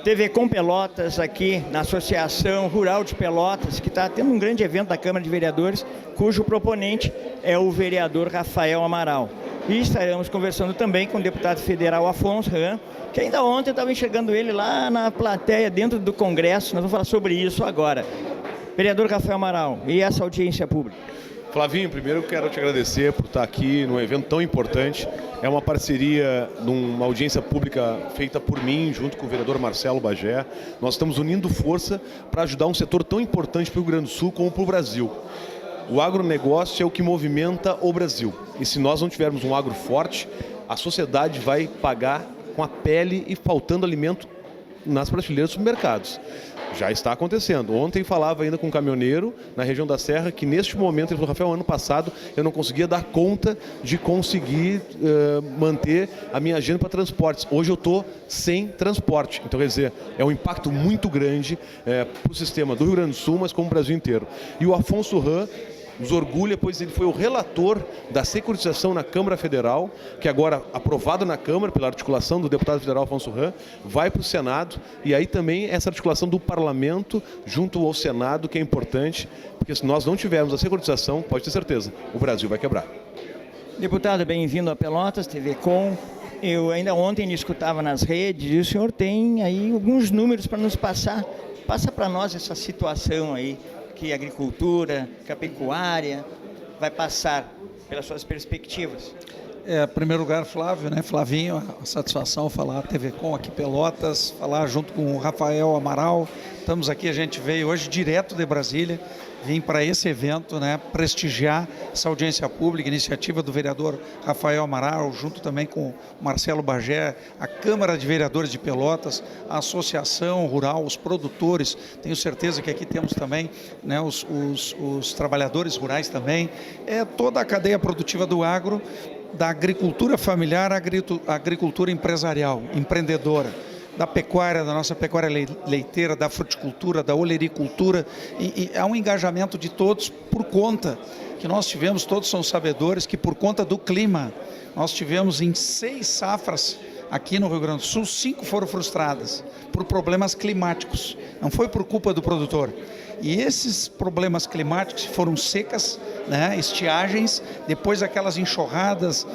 TV Com Pelotas aqui na Associação Rural de Pelotas, que está tendo um grande evento da Câmara de Vereadores, cujo proponente é o vereador Rafael Amaral. E estaremos conversando também com o deputado federal Afonso Ram, que ainda ontem eu estava enxergando ele lá na plateia dentro do Congresso. Nós vamos falar sobre isso agora. Vereador Rafael Amaral, e essa audiência pública? Flavinho, primeiro eu quero te agradecer por estar aqui num evento tão importante. É uma parceria, numa audiência pública feita por mim, junto com o vereador Marcelo Bagé. Nós estamos unindo força para ajudar um setor tão importante para o Rio Grande do Sul como para o Brasil. O agronegócio é o que movimenta o Brasil. E se nós não tivermos um agro forte, a sociedade vai pagar com a pele e faltando alimento nas prateleiras dos supermercados. Já está acontecendo. Ontem falava ainda com um caminhoneiro na região da Serra que neste momento, ele falou: Rafael, ano passado eu não conseguia dar conta de conseguir manter a minha agenda para transportes. Hoje eu estou sem transporte. Então, quer dizer, é um impacto muito grande para o sistema do Rio Grande do Sul, mas como o Brasil inteiro. E o Afonso Ram nos orgulha, pois ele foi o relator da securitização na Câmara Federal, que agora, aprovado na Câmara pela articulação do deputado federal Afonso Ram, vai para o Senado, e aí também essa articulação do Parlamento junto ao Senado, que é importante, porque se nós não tivermos a securitização, pode ter certeza, o Brasil vai quebrar. Deputado, bem-vindo a Pelotas, TV Com. Eu ainda ontem escutava nas redes, e o senhor tem aí alguns números para nos passar. Passa para nós essa situação aí, que a agricultura, que a pecuária vai passar pelas suas perspectivas. Em primeiro lugar, Flávio, Flavinho, a satisfação falar TV Com aqui Pelotas, falar junto com o Rafael Amaral. Estamos aqui, a gente veio hoje direto de Brasília, vim para esse evento, prestigiar essa audiência pública, iniciativa do vereador Rafael Amaral, junto também com o Marcelo Bagé, a Câmara de Vereadores de Pelotas, a Associação Rural, os produtores. Tenho certeza que aqui temos também os trabalhadores rurais também, toda a cadeia produtiva do agro, da agricultura familiar à agricultura empresarial, empreendedora, da pecuária, da nossa pecuária leiteira, da fruticultura, da olericultura, e há um engajamento de todos por conta que nós tivemos, todos são sabedores, que por conta do clima, nós tivemos em 6 safras aqui no Rio Grande do Sul, 5 foram frustradas por problemas climáticos, não foi por culpa do produtor. E esses problemas climáticos foram secas, estiagens, depois aquelas enxurradas,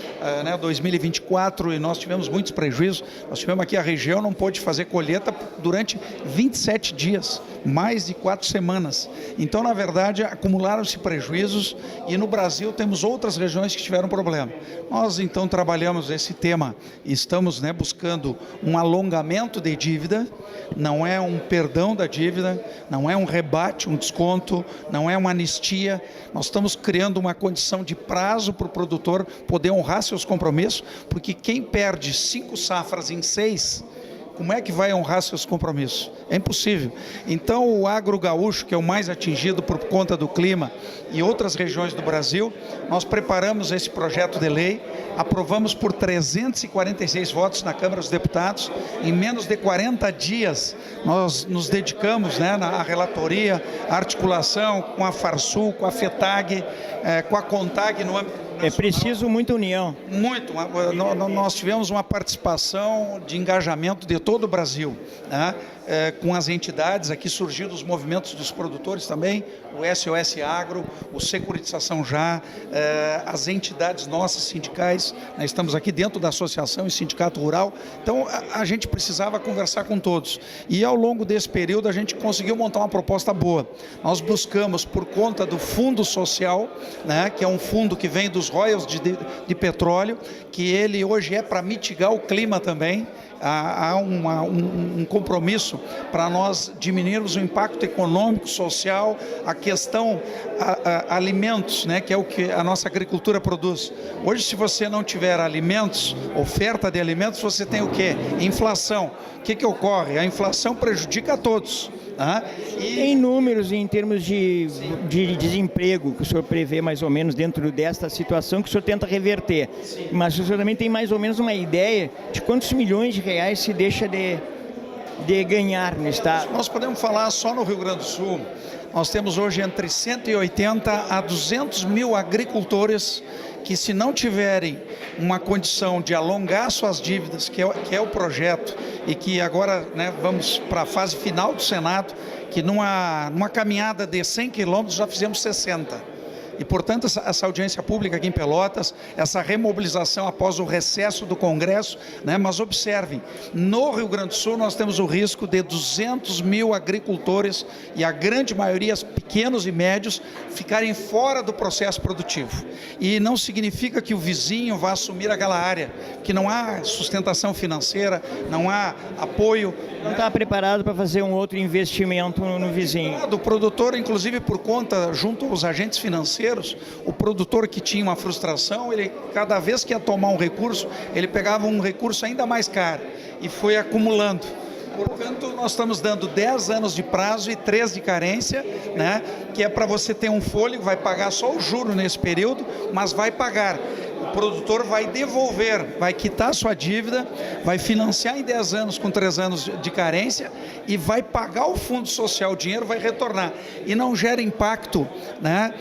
2024, e nós tivemos muitos prejuízos. Nós tivemos aqui a região, não pôde fazer colheita durante 27 dias, mais de 4 semanas. Então, na verdade, acumularam-se prejuízos e no Brasil temos outras regiões que tiveram problema. Nós, então, trabalhamos esse tema e estamos buscando um alongamento de dívida, não é um perdão da dívida, não é um rebate, um desconto, não é uma anistia. Nós estamos criando uma condição de prazo para o produtor poder honrar seus compromissos, porque quem perde 5 safras em 6, como é que vai honrar seus compromissos? É impossível. Então, o agro gaúcho, que é o mais atingido por conta do clima, e outras regiões do Brasil, nós preparamos esse projeto de lei, aprovamos por 346 votos na Câmara dos Deputados. Em menos de 40 dias, nós nos dedicamos na relatoria, à articulação com a Farsul, com a FETAG, com a CONTAG no âmbito nacional. É preciso muita união. Muito. Nós tivemos uma participação de engajamento de todo o Brasil, com as entidades. Aqui surgiram os movimentos dos produtores também, o SOS Agro, o Securitização Já, as entidades nossas sindicais. Nós estamos aqui dentro da associação e sindicato rural, então a gente precisava conversar com todos. E ao longo desse período a gente conseguiu montar uma proposta boa. Nós buscamos, por conta do Fundo Social, que é um fundo que vem dos royalties de petróleo, que ele hoje é para mitigar o clima também. Há um compromisso para nós diminuirmos o impacto econômico, social, a questão alimentos, que é o que a nossa agricultura produz. Hoje, se você não tiver alimentos, oferta de alimentos, você tem o quê? Inflação. O que ocorre? A inflação prejudica a todos. E em números, em termos de desemprego, que o senhor prevê mais ou menos dentro desta situação, que o senhor tenta reverter. Sim. Mas o senhor também tem mais ou menos uma ideia de quantos milhões de reais se deixa de ganhar no estado? Nós podemos falar só no Rio Grande do Sul. Nós temos hoje entre 180 a 200 mil agricultores que, se não tiverem uma condição de alongar suas dívidas, que é o projeto, e que agora, né, vamos para a fase final do Senado, que numa caminhada de 100 quilômetros já fizemos 60. E, portanto, essa audiência pública aqui em Pelotas, essa remobilização após o recesso do Congresso, né? Mas observem, no Rio Grande do Sul nós temos o risco de 200 mil agricultores, e a grande maioria pequenos e médios, ficarem fora do processo produtivo. E não significa que o vizinho vá assumir aquela área, que não há sustentação financeira, não há apoio. Não está preparado para fazer um outro investimento no vizinho. O produtor, inclusive por conta, junto aos agentes financeiros, o produtor que tinha uma frustração, ele, cada vez que ia tomar um recurso, ele pegava um recurso ainda mais caro e foi acumulando. Portanto, nós estamos dando 10 anos de prazo e 3 de carência, né? Que é para você ter um fôlego, vai pagar só o juro nesse período, mas vai pagar. O produtor vai devolver, vai quitar sua dívida, vai financiar em 10 anos com 3 anos de carência e vai pagar o fundo social, o dinheiro vai retornar. E não gera impacto, né,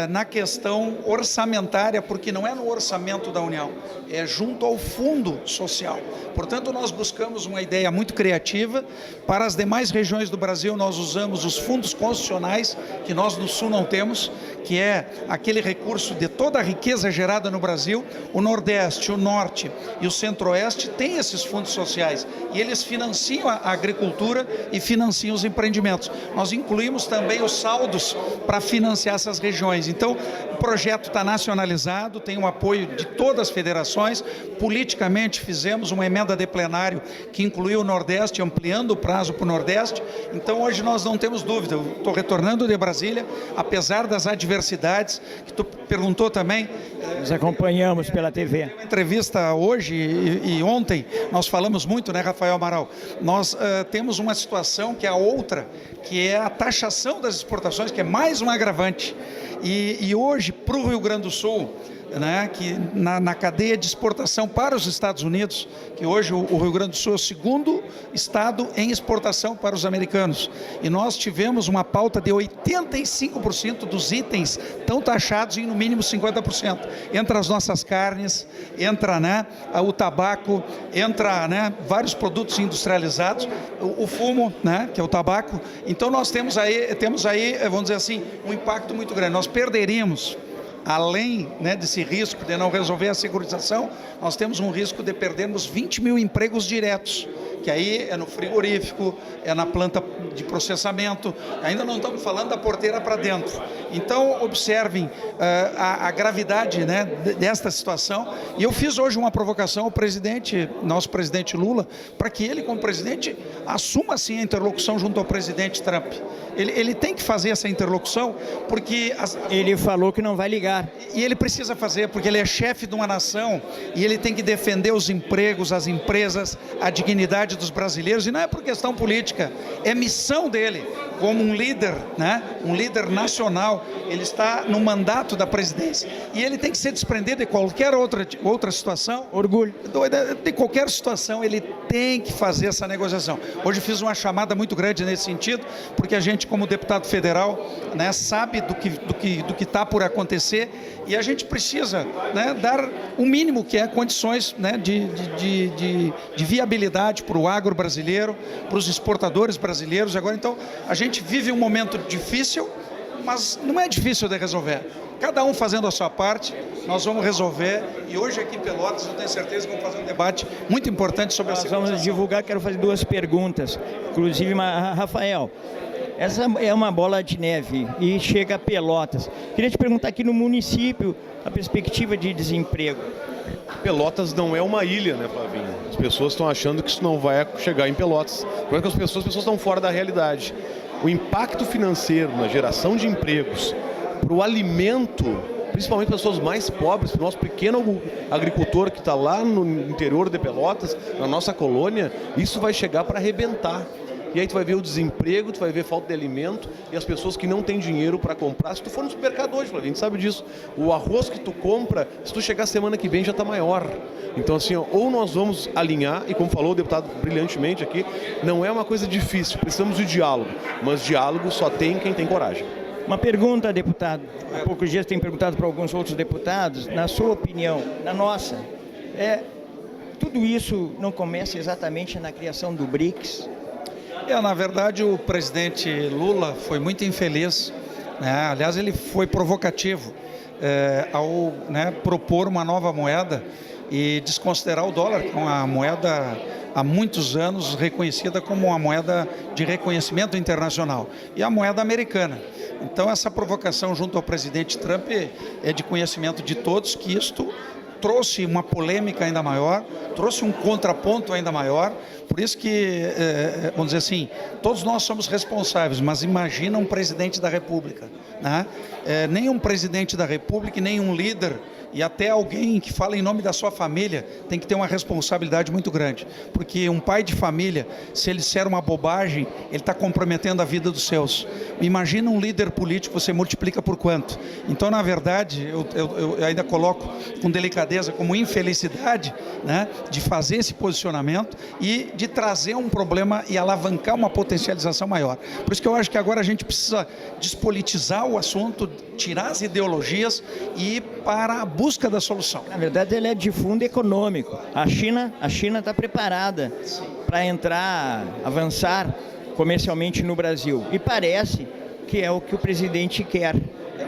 na questão orçamentária, porque não é no orçamento da União, é junto ao fundo social. Portanto, nós buscamos uma ideia muito criativa. Para as demais regiões do Brasil, nós usamos os fundos constitucionais, que nós no Sul não temos, que é aquele recurso de toda a riqueza gerada no Brasil. O Nordeste, o Norte e o Centro-Oeste têm esses fundos sociais e eles financiam a agricultura e financiam os empreendimentos. Nós incluímos também os saldos para financiar essas regiões. Então, o projeto está nacionalizado, tem o apoio de todas as federações. Politicamente, fizemos uma emenda de plenário que incluiu o Nordeste, ampliando o prazo para o Nordeste. Então, hoje nós não temos dúvida. Eu estou retornando de Brasília, apesar das adversidades, que tu perguntou também. Nos acompanhamos pela TV. Uma entrevista hoje e ontem, nós falamos muito, né, Rafael Amaral? Nós temos uma situação que é a outra, que é a taxação das exportações, que é mais um agravante. E hoje, para o Rio Grande do Sul, né, que na cadeia de exportação para os Estados Unidos, que hoje o Rio Grande do Sul é o segundo estado em exportação para os americanos, e nós tivemos uma pauta de 85% dos itens estão taxados em no mínimo 50%. Entra as nossas carnes, entra, né, o tabaco, entra, né, vários produtos industrializados, o fumo, né, que é o tabaco. Então nós temos aí, vamos dizer assim, um impacto muito grande. Nós perderíamos, além, né, desse risco de não resolver a securitização, nós temos um risco de perdermos 20 mil empregos diretos, que aí é no frigorífico, é na planta de processamento, ainda não estamos falando da porteira para dentro. Então, observem a gravidade, né, desta situação. E eu fiz hoje uma provocação ao presidente, nosso presidente Lula, para que ele, como presidente, assuma sim a interlocução junto ao presidente Trump. Ele tem que fazer essa interlocução, porque... Ele falou que não vai ligar. E ele precisa fazer, porque ele é chefe de uma nação e ele tem que defender os empregos, as empresas, a dignidade dos brasileiros. E não é por questão política, é missão dele como um líder, né? Um líder nacional. Ele está no mandato da presidência e ele tem que se desprender de qualquer outra situação. Orgulho. De qualquer situação, ele tem que fazer essa negociação. Hoje fiz uma chamada muito grande nesse sentido, porque a gente, como deputado federal, né, sabe do que está por acontecer, e a gente precisa, né, dar o mínimo, que é condições, né, de viabilidade para o agro brasileiro, para os exportadores brasileiros. Agora, então, a gente vive um momento difícil, mas não é difícil de resolver. Cada um fazendo a sua parte, nós vamos resolver. E hoje aqui em Pelotas, eu tenho certeza que vamos fazer um debate muito importante sobre a segurança. Nós vamos divulgar, quero fazer 2 perguntas. Inclusive, Rafael, essa é uma bola de neve e chega a Pelotas. Queria te perguntar aqui no município, a perspectiva de desemprego. Pelotas não é uma ilha, né, Flavinho? As pessoas estão achando que isso não vai chegar em Pelotas. Porque as pessoas estão fora da realidade. O impacto financeiro na geração de empregos, para o alimento, principalmente para as pessoas mais pobres, para o nosso pequeno agricultor que está lá no interior de Pelotas, na nossa colônia, isso vai chegar para arrebentar. E aí tu vai ver o desemprego, tu vai ver falta de alimento e as pessoas que não têm dinheiro para comprar. Se tu for no supermercado hoje, Flavinho, a gente sabe disso. O arroz que tu compra, se tu chegar semana que vem já está maior. Então assim, ou nós vamos alinhar, e como falou o deputado brilhantemente aqui, não é uma coisa difícil, precisamos de diálogo. Mas diálogo só tem quem tem coragem. Uma pergunta, deputado. Há poucos dias tem perguntado para alguns outros deputados, na sua opinião, na nossa, tudo isso não começa exatamente na criação do BRICS? Na verdade, o presidente Lula foi muito infeliz, né? Aliás, ele foi provocativo ao, né, propor uma nova moeda e desconsiderar o dólar, que é uma moeda há muitos anos reconhecida como uma moeda de reconhecimento internacional, e a moeda americana. Então, essa provocação junto ao presidente Trump é de conhecimento de todos que isto trouxe uma polêmica ainda maior, trouxe um contraponto ainda maior. Por isso que, vamos dizer assim, todos nós somos responsáveis, mas imagina um presidente da República, né? Nem um presidente da República, nem um líder e até alguém que fala em nome da sua família tem que ter uma responsabilidade muito grande, porque um pai de família, se ele disser uma bobagem, ele está comprometendo a vida dos seus. Imagina um líder político, você multiplica por quanto? Então, na verdade, eu ainda coloco com delicadeza como infelicidade, né, de fazer esse posicionamento e de trazer um problema e alavancar uma potencialização maior. Por isso que eu acho que agora a gente precisa despolitizar o assunto, tirar as ideologias e ir para a busca da solução. Na verdade, ele é de fundo econômico. A China está preparada para entrar, avançar comercialmente no Brasil. E parece que é o que o presidente quer.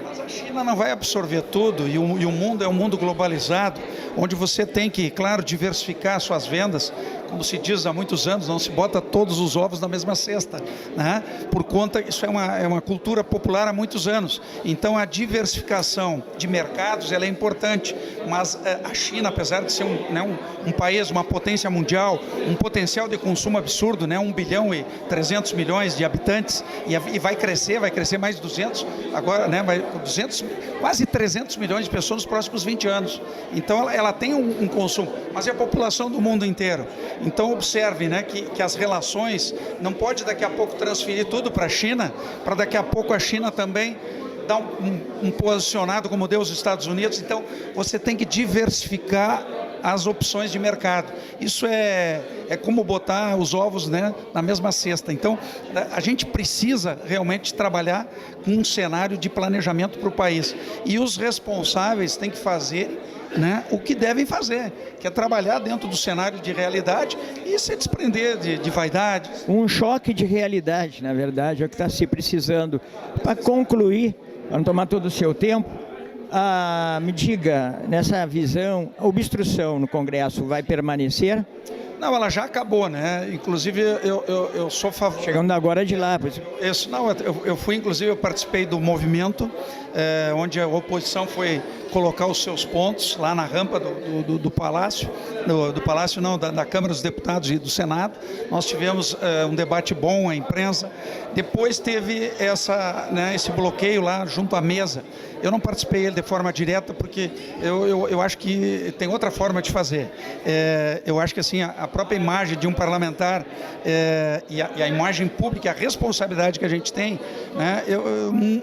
Mas a China não vai absorver tudo e o mundo é um mundo globalizado, onde você tem que, claro, diversificar suas vendas. Como se diz há muitos anos, não se bota todos os ovos na mesma cesta, né? Por conta, isso é uma cultura popular há muitos anos. Então, a diversificação de mercados ela é importante, mas a China, apesar de ser um país, uma potência mundial, um potencial de consumo absurdo, né? 1 bilhão e 300 milhões de habitantes, e vai crescer mais de 200, agora, né? Quase 300 milhões de pessoas nos próximos 20 anos. Então, ela tem um consumo, mas é a população do mundo inteiro. Então observe, né, que as relações não pode daqui a pouco transferir tudo para a China, para daqui a pouco a China também dar um posicionado como deu os Estados Unidos. Então você tem que diversificar as opções de mercado. Isso é como botar os ovos, né, na mesma cesta. Então a gente precisa realmente trabalhar com um cenário de planejamento para o país. E os responsáveis têm que fazer, né, o que devem fazer, que é trabalhar dentro do cenário de realidade e se desprender de vaidades. Um choque de realidade, na verdade, é o que está se precisando. Para concluir, para não tomar todo o seu tempo, me diga, nessa visão, a obstrução no Congresso vai permanecer? Não, ela já acabou, né? Inclusive, eu sou favorável. Chegando agora de lá. Isso, não, eu participei do movimento, onde a oposição foi colocar os seus pontos lá na rampa do Palácio, da Câmara dos Deputados e do Senado. Nós tivemos um debate bom, a imprensa. Depois teve esse bloqueio lá junto à mesa. Eu não participei de forma direta porque eu acho que tem outra forma de fazer. Eu acho que assim, a própria imagem de um parlamentar e a imagem pública, a responsabilidade que a gente tem, né,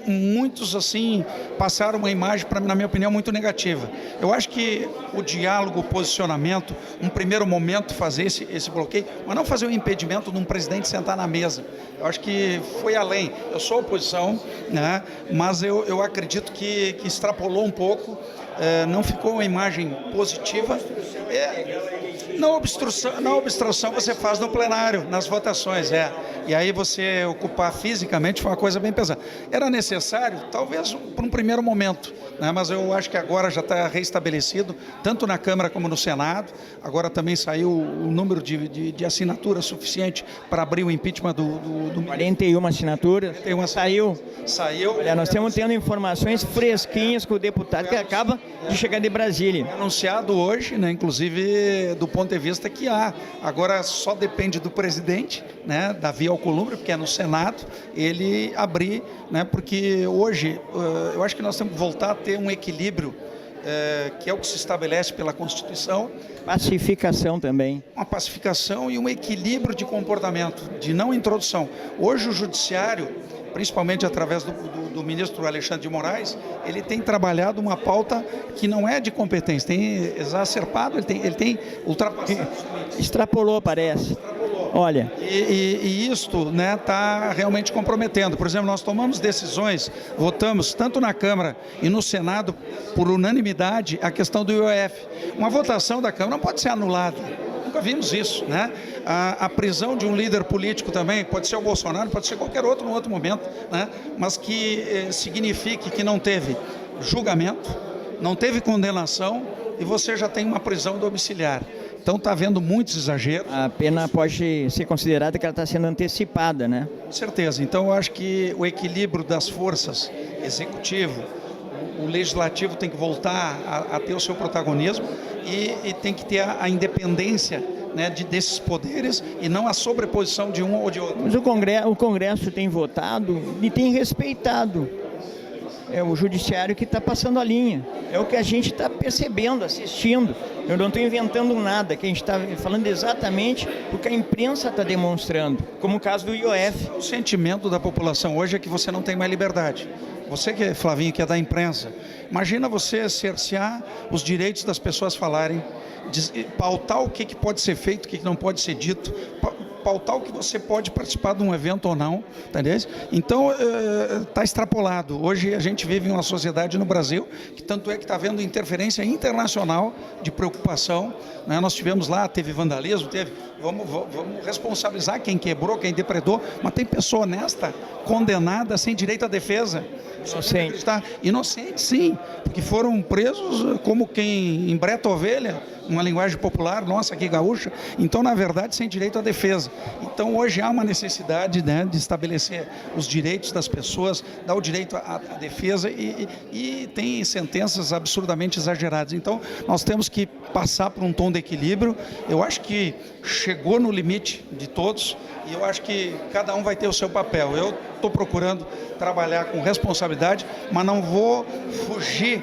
muitos assim passaram uma imagem, na minha opinião, muito negativa. Eu acho que o diálogo, o posicionamento, um primeiro momento fazer esse bloqueio, mas não fazer o impedimento de um presidente sentar na mesa. Eu acho que foi além. Eu sou oposição, né, mas eu acredito que extrapolou um pouco, não ficou uma imagem positiva. Na obstrução você faz no plenário, nas votações, e aí você ocupar fisicamente foi uma coisa bem pesada. Era necessário, talvez, por um primeiro momento, né? Mas eu acho que agora já está reestabelecido, tanto na Câmara como no Senado. Agora também saiu o número de assinaturas suficiente para abrir o impeachment do 41 assinaturas. Saiu. Olha, nós estamos tendo informações fresquinhas com o deputado que acaba de chegar de Brasília. Anunciado hoje, né, inclusive do ponto de vista que agora só depende do presidente, né, Davi Alcolumbre, porque é no Senado, ele abrir, né, porque hoje eu acho que nós temos que voltar a ter um equilíbrio, que é o que se estabelece pela Constituição. Pacificação também. Uma pacificação e um equilíbrio de comportamento, de não introdução. Hoje o Judiciário, principalmente através do ministro Alexandre de Moraes, ele tem trabalhado uma pauta que não é de competência, tem exacerbado, ele tem ultrapassado. Extrapolou, parece. Olha, E isto está realmente comprometendo. Por exemplo, nós tomamos decisões, votamos tanto na Câmara e no Senado, por unanimidade, a questão do IOF. Uma votação da Câmara não pode ser anulada. Nunca vimos isso, né? A prisão de um líder político também, pode ser o Bolsonaro, pode ser qualquer outro no outro momento, né? Mas que signifique que não teve julgamento, não teve condenação e você já tem uma prisão domiciliar. Então está havendo muitos exageros. a pena pode ser considerada que ela está sendo antecipada, né? Com certeza. Então eu acho que o equilíbrio das forças, executivo, o legislativo tem que voltar a ter o seu protagonismo e tem que ter a independência, né, desses poderes e não a sobreposição de um ou de outro. Mas o Congresso tem votado e tem respeitado. É o judiciário que está passando a linha. É o que a gente está percebendo, assistindo. Eu não estou inventando nada, que a gente está falando exatamente o que a imprensa está demonstrando, como o caso do IOF. O sentimento da população hoje é que você não tem mais liberdade. Você, que Flavinho, que é da imprensa, imagina você cercear os direitos das pessoas falarem, pautar o que pode ser feito, o que não pode ser dito, pautar o que você pode participar de um evento ou não, entendeu? Então, está extrapolado. Hoje a gente vive em uma sociedade no Brasil que tanto é que está havendo interferência internacional de preocupação, né? Nós tivemos lá, teve vandalismo, vamos responsabilizar quem quebrou, quem depredou, mas tem pessoa honesta, condenada, sem direito à defesa. Inocente. Inocente, sim, porque foram presos como quem embreta ovelha, uma linguagem popular nossa aqui gaúcha, então na verdade sem direito à defesa. Então hoje há uma necessidade, né, de estabelecer os direitos das pessoas, dar o direito à defesa e tem sentenças absurdamente exageradas. Então nós temos que passar por um tom de equilíbrio. Eu acho que chegou no limite de todos e eu acho que cada um vai ter o seu papel. Eu estou procurando trabalhar com responsabilidade, mas não vou fugir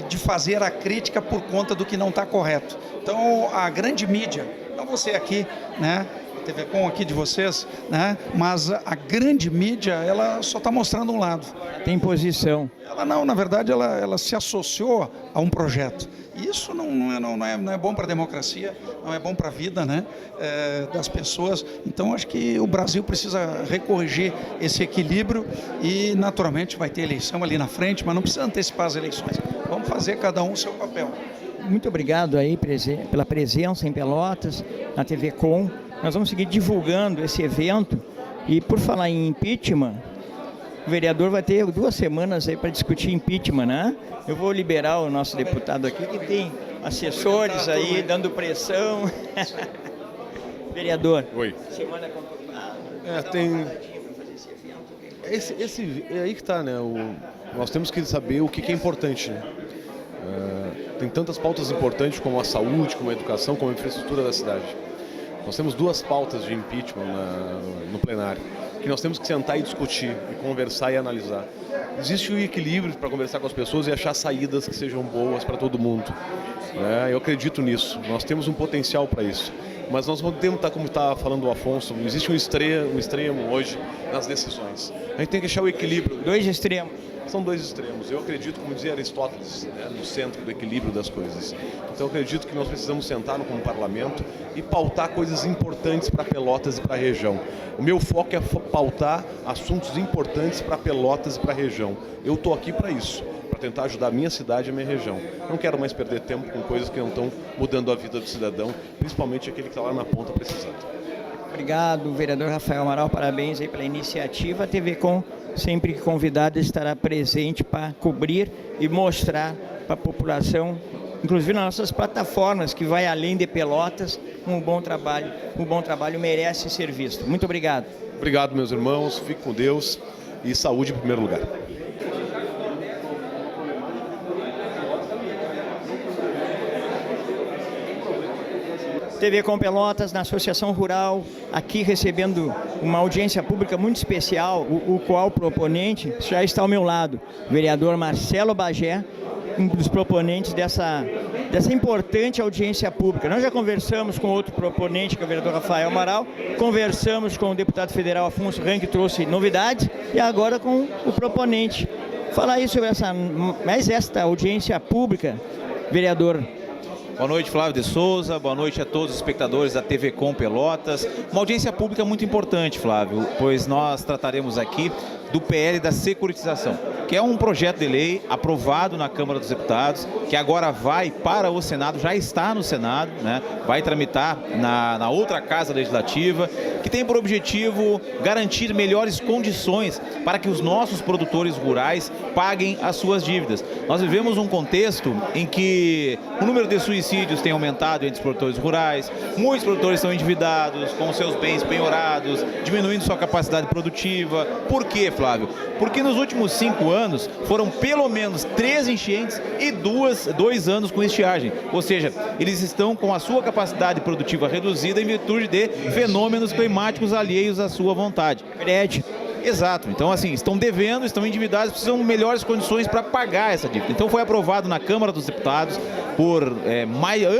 de fazer a crítica por conta do que não está correto. Então a grande mídia, não você aqui, né, a TV Com aqui de vocês, né, mas a grande mídia, ela só está mostrando um lado. Tem posição. Ela não, na verdade, ela se associou a um projeto. Isso não é bom para a democracia, não é bom para a vida, né, das pessoas. Então, acho que o Brasil precisa recorrigir esse equilíbrio e, naturalmente, vai ter eleição ali na frente, mas não precisa antecipar as eleições. Vamos fazer cada um o seu papel. Muito obrigado aí pela presença em Pelotas, na TV Com. Nós vamos seguir divulgando esse evento e, por falar em impeachment, o vereador vai ter 2 semanas aí para discutir impeachment, né? Eu vou liberar o nosso deputado aqui, que tem assessores aí dando pressão. Vereador. Oi. Semana complicada. Tem... É aí que está, né? Nós temos que saber o que é importante, né? Tem tantas pautas importantes como a saúde, como a educação, como a infraestrutura da cidade. Nós temos 2 pautas de impeachment no plenário, que nós temos que sentar e discutir, e conversar e analisar. Existe um equilíbrio para conversar com as pessoas e achar saídas que sejam boas para todo mundo. Eu acredito nisso, nós temos um potencial para isso. Mas nós não temos, como está falando o Afonso, existe um extremo hoje nas decisões. A gente tem que achar o equilíbrio. 2 extremos. São 2 extremos. Eu acredito, como dizia Aristóteles, né, no centro do equilíbrio das coisas. Então eu acredito que nós precisamos sentar como parlamento e pautar coisas importantes para Pelotas e para a região. O meu foco é pautar assuntos importantes para Pelotas e para a região. Eu estou aqui para isso, para tentar ajudar a minha cidade e a minha região. Não quero mais perder tempo com coisas que não estão mudando a vida do cidadão, principalmente aquele que está lá na ponta precisando. Obrigado, vereador Rafael Amaral, parabéns aí pela iniciativa. A TV Com, sempre que convidada, estará presente para cobrir e mostrar para a população, inclusive nas nossas plataformas, que vai além de Pelotas, um bom trabalho merece ser visto. Muito obrigado. Obrigado, meus irmãos, fique com Deus e saúde em primeiro lugar. TV Com Pelotas, na Associação Rural, aqui recebendo uma audiência pública muito especial, o qual proponente já está ao meu lado, o vereador Marcelo Bagé, um dos proponentes dessa importante audiência pública. Nós já conversamos com outro proponente, que é o vereador Rafael Amaral, conversamos com o deputado federal Afonso Ran, que trouxe novidades, e agora com o proponente. Falar aí sobre esta audiência pública, vereador. Boa noite, Flávio de Souza. Boa noite a todos os espectadores da TV Com Pelotas. Uma audiência pública muito importante, Flávio, pois nós trataremos aqui do PL da securitização, que é um projeto de lei aprovado na Câmara dos Deputados, que agora vai para o Senado, já está no Senado, né? Vai tramitar na outra Casa Legislativa, que tem por objetivo garantir melhores condições para que os nossos produtores rurais paguem as suas dívidas. Nós vivemos um contexto em que o número de suicídios tem aumentado entre os produtores rurais, muitos produtores estão endividados, com seus bens penhorados, diminuindo sua capacidade produtiva. Por quê, Flávio? Porque nos últimos 5 anos foram pelo menos 3 enchentes e 2 anos com estiagem. Ou seja, eles estão com a sua capacidade produtiva reduzida em virtude de fenômenos climáticos alheios à sua vontade. Crédito. Exato. Então, assim, estão devendo, estão endividados, precisam de melhores condições para pagar essa dívida. Então, foi aprovado na Câmara dos Deputados por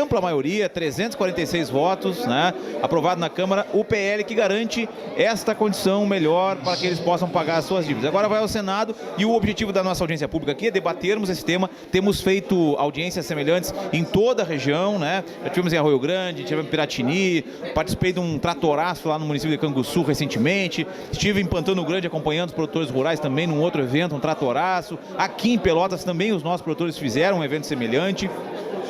ampla maioria, 346 votos, né? Aprovado na Câmara o PL que garante esta condição melhor para que eles possam pagar as suas dívidas. Agora vai ao Senado e o objetivo da nossa audiência pública aqui é debatermos esse tema. Temos feito audiências semelhantes em toda a região, né? Já tivemos em Arroio Grande, tivemos em Piratini, participei de um tratoraço lá no município de Canguçu recentemente, estive em Pantano Grande acompanhando os produtores rurais também num outro evento, um tratoraço. Aqui em Pelotas também os nossos produtores fizeram um evento semelhante.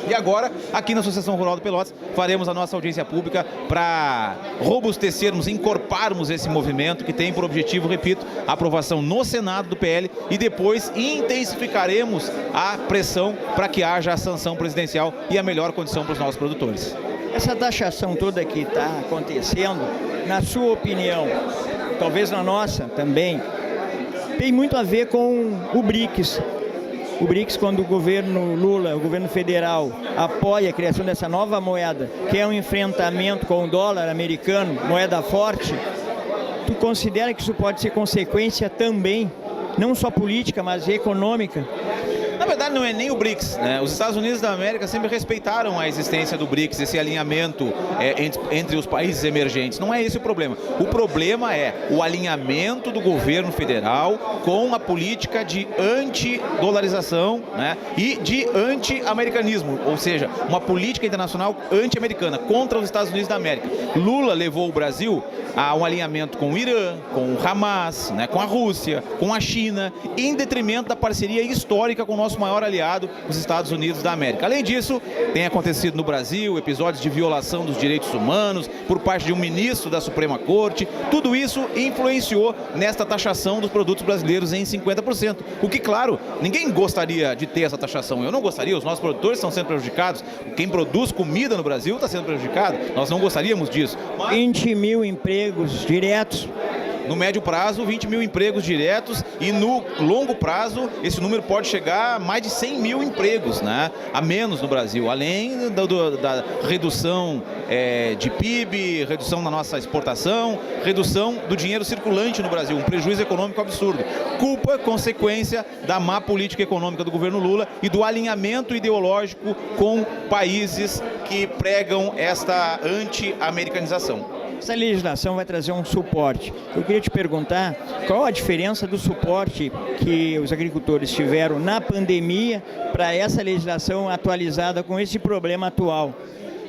E agora, aqui na Associação Rural de Pelotas, faremos a nossa audiência pública para robustecermos, encorparmos esse movimento que tem por objetivo, repito, a aprovação no Senado do PL e depois intensificaremos a pressão para que haja a sanção presidencial e a melhor condição para os nossos produtores. Essa taxação toda que está acontecendo, na sua opinião, talvez na nossa também, tem muito a ver com o BRICS. O BRICS, quando o governo Lula, o governo federal, apoia a criação dessa nova moeda, que é um enfrentamento com o dólar americano, moeda forte, tu considera que isso pode ser consequência também, não só política, mas econômica? Na verdade, não é nem o BRICS, né? Os Estados Unidos da América sempre respeitaram a existência do BRICS, esse alinhamento entre os países emergentes. Não é esse o problema. O problema é o alinhamento do governo federal com a política de anti-dolarização, né? E de anti-americanismo, ou seja, uma política internacional anti-americana, contra os Estados Unidos da América. Lula levou o Brasil a um alinhamento com o Irã, com o Hamas, né? Com a Rússia, com a China, em detrimento da parceria histórica com o nosso maior aliado, os Estados Unidos da América. Além disso, tem acontecido no Brasil episódios de violação dos direitos humanos por parte de um ministro da Suprema Corte. Tudo isso influenciou nesta taxação dos produtos brasileiros em 50%. O que, claro, ninguém gostaria de ter essa taxação. Eu não gostaria, os nossos produtores estão sendo prejudicados. Quem produz comida no Brasil está sendo prejudicado. Nós não gostaríamos disso. Mas 20 mil empregos diretos. No médio prazo, 20 mil empregos diretos e no longo prazo, esse número pode chegar a mais de 100 mil empregos, né? A menos no Brasil, além da redução de PIB, redução na nossa exportação, redução do dinheiro circulante no Brasil, um prejuízo econômico absurdo. Culpa, consequência da má política econômica do governo Lula e do alinhamento ideológico com países que pregam esta anti-americanização. Essa legislação vai trazer um suporte. Eu queria te perguntar qual a diferença do suporte que os agricultores tiveram na pandemia para essa legislação atualizada com esse problema atual.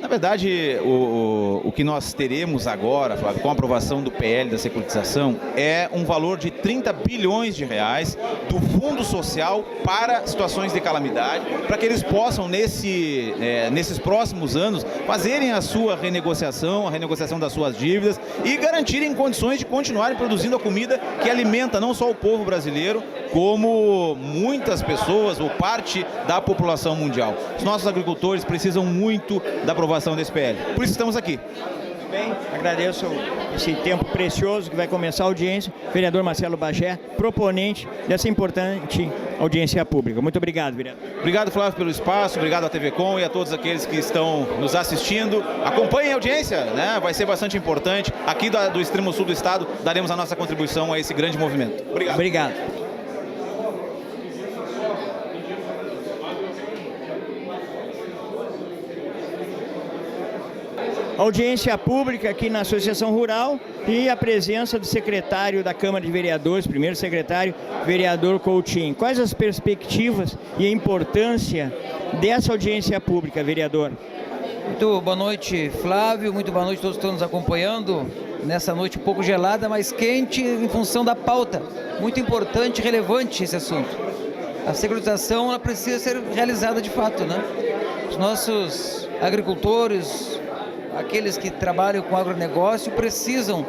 Na verdade, o que nós teremos agora, Flávio, com a aprovação do PL da securitização, é um valor de 30 bilhões de reais do Fundo Social para situações de calamidade, para que eles possam, nesses próximos anos, fazerem a sua renegociação, a renegociação das suas dívidas e garantirem condições de continuarem produzindo a comida que alimenta não só o povo brasileiro, como muitas pessoas ou parte da população mundial. Os nossos agricultores precisam muito da aprovação desse PL. Por isso estamos aqui. Bem, agradeço esse tempo precioso que vai começar a audiência. Vereador Marcelo Bagé, proponente dessa importante audiência pública. Muito obrigado, vereador. Obrigado, Flávio, pelo espaço, obrigado à TV Com e a todos aqueles que estão nos assistindo. Acompanhem a audiência, né? Vai ser bastante importante. Aqui do extremo sul do estado, daremos a nossa contribuição a esse grande movimento. Obrigado. Obrigado. audiência pública aqui na Associação Rural e a presença do secretário da Câmara de Vereadores, primeiro secretário, vereador Coutinho. Quais as perspectivas e a importância dessa audiência pública, vereador? Muito boa noite, Flávio. Muito boa noite a todos que estão nos acompanhando nessa noite um pouco gelada, mas quente em função da pauta. Muito importante e relevante esse assunto. A securitização ela precisa ser realizada de fato, né? Os nossos agricultores, aqueles que trabalham com agronegócio, precisam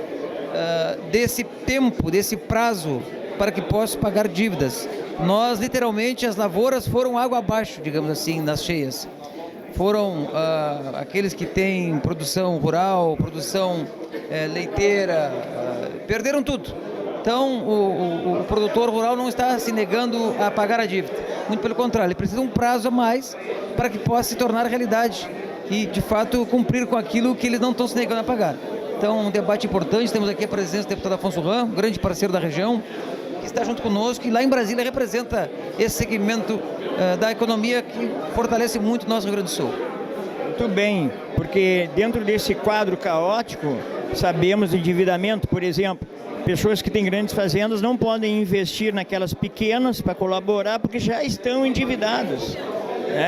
desse tempo, desse prazo para que possam pagar dívidas. Nós, literalmente, as lavouras foram água abaixo, digamos assim, nas cheias. Foram aqueles que têm produção rural, produção leiteira, perderam tudo. Então, o produtor rural não está se negando a pagar a dívida. Muito pelo contrário, ele precisa de um prazo a mais para que possa se tornar realidade e, de fato, cumprir com aquilo que eles não estão se negando a pagar. Então, um debate importante. Temos aqui a presença do deputado Afonso Ram, um grande parceiro da região, que está junto conosco e lá em Brasília representa esse segmento da economia que fortalece muito o nosso Rio Grande do Sul. Muito bem, porque dentro desse quadro caótico, sabemos do endividamento, por exemplo, pessoas que têm grandes fazendas não podem investir naquelas pequenas para colaborar porque já estão endividadas.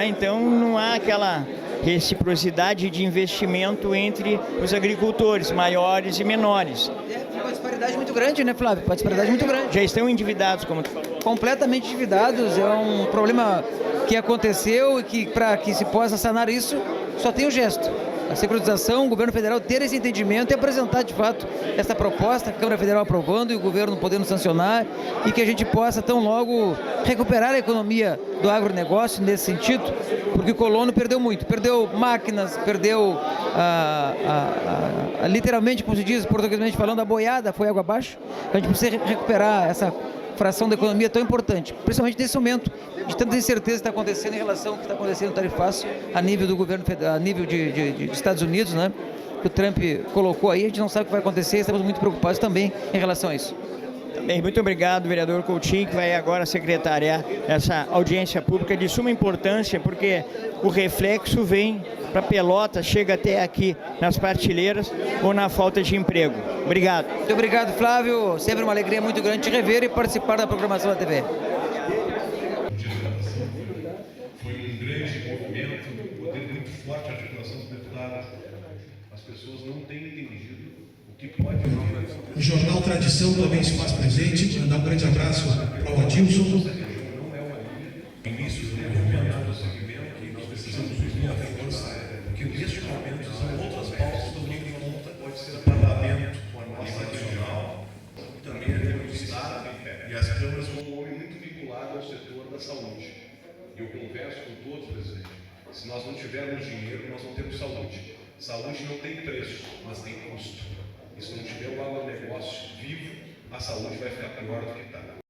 Então não há aquela reciprocidade de investimento entre os agricultores maiores e menores. Uma disparidade muito grande, né, Flávio? Uma disparidade muito grande. Já estão endividados, como tu falou. Completamente endividados. É um problema que aconteceu e que, para que se possa sanar isso, só tem o gesto. A securitização, o governo federal ter esse entendimento e apresentar de fato essa proposta, a Câmara Federal aprovando e o governo podendo sancionar, e que a gente possa tão logo recuperar a economia do agronegócio nesse sentido, porque o colono perdeu muito, perdeu máquinas, perdeu literalmente, como se diz portuguesmente falando, a boiada foi água abaixo. A gente precisa recuperar essa fração da economia tão importante, principalmente nesse momento de tanta incerteza que está acontecendo em relação ao que está acontecendo no tarifaço a nível do governo, a nível de Estados Unidos, né? Que o Trump colocou aí, a gente não sabe o que vai acontecer, estamos muito preocupados também em relação a isso. Bem, muito obrigado, vereador Coutinho, que vai agora secretariar essa audiência pública de suma importância, porque o reflexo vem para Pelotas, chega até aqui nas partilheiras ou na falta de emprego. Obrigado. Muito obrigado, Flávio. Sempre uma alegria muito grande te rever e participar da programação da TV. Foi um grande movimento, um poder muito forte a articulação dos deputados. As pessoas não têm entendido o que pode vir. O Jornal Tradição também se faz presente. Mandar um grande abraço para o Adilson. Não é o início do movimento, do segmento, e nós precisamos unir a força, porque neste momento são outras pautas do que conta, pode ser o parlamento, a nossa regional, também a nível do Estado, e as câmaras com um homem muito vinculado ao setor da saúde. E eu converso com todos, presidente, se nós não tivermos dinheiro, nós não temos saúde. Saúde não tem preço, mas tem custo. E se não tiver o agronegócio vivo, a saúde vai ficar pior do que está.